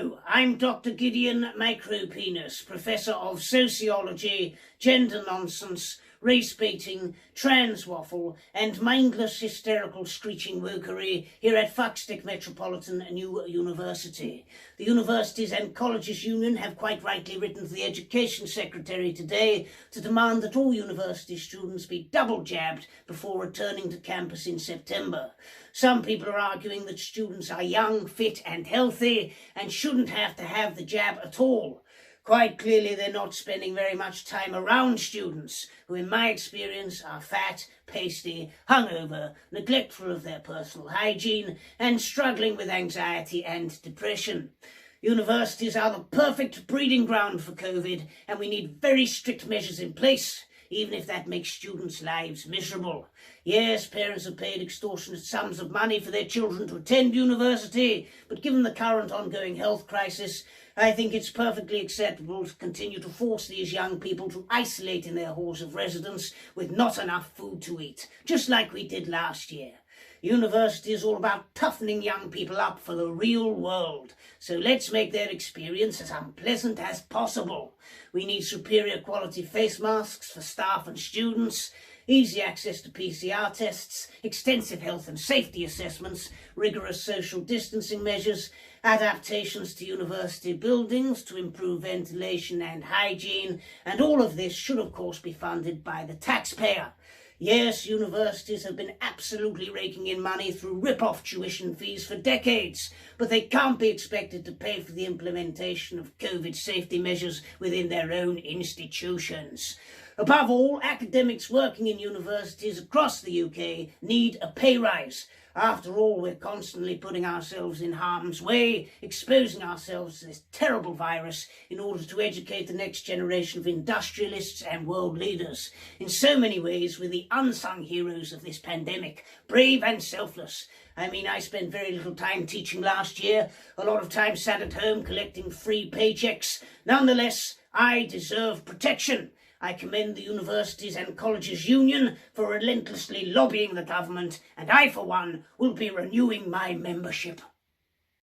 Hello, I'm Dr. Gideon Micropenis, Professor of Sociology, Gender Nonsense, Race Baiting, Trans Waffle, and Mindless Hysterical Screeching Wokery here at Fuckstick Metropolitan New University. The Universities and Colleges Union have quite rightly written to the Education Secretary today to demand that all university students be double jabbed before returning to campus in September. Some people are arguing that students are young, fit and healthy and shouldn't have to have the jab at all. Quite clearly they're not spending very much time around students who in my experience are fat, pasty, hungover, neglectful of their personal hygiene and struggling with anxiety and depression. Universities are the perfect breeding ground for COVID and we need very strict measures in place, even if that makes students' lives miserable. Yes, parents have paid extortionate sums of money for their children to attend university, but given the current ongoing health crisis, I think it's perfectly acceptable to continue to force these young people to isolate in their halls of residence with not enough food to eat, just like we did last year. University is all about toughening young people up for the real world, so let's make their experience as unpleasant as possible. We need superior quality face masks for staff and students, easy access to PCR tests, extensive health and safety assessments, rigorous social distancing measures, adaptations to university buildings to improve ventilation and hygiene, and all of this should of course be funded by the taxpayer. Yes, universities have been absolutely raking in money through rip-off tuition fees for decades, but they can't be expected to pay for the implementation of COVID safety measures within their own institutions. Above all, academics working in universities across the UK need a pay rise. After all, we're constantly putting ourselves in harm's way, exposing ourselves to this terrible virus in order to educate the next generation of industrialists and world leaders. In so many ways, we're the unsung heroes of this pandemic, brave and selfless. I spent very little time teaching last year, a lot of time sat at home collecting free paychecks. Nonetheless, I deserve protection. I commend the Universities and Colleges Union for relentlessly lobbying the government, and I, for one, will be renewing my membership.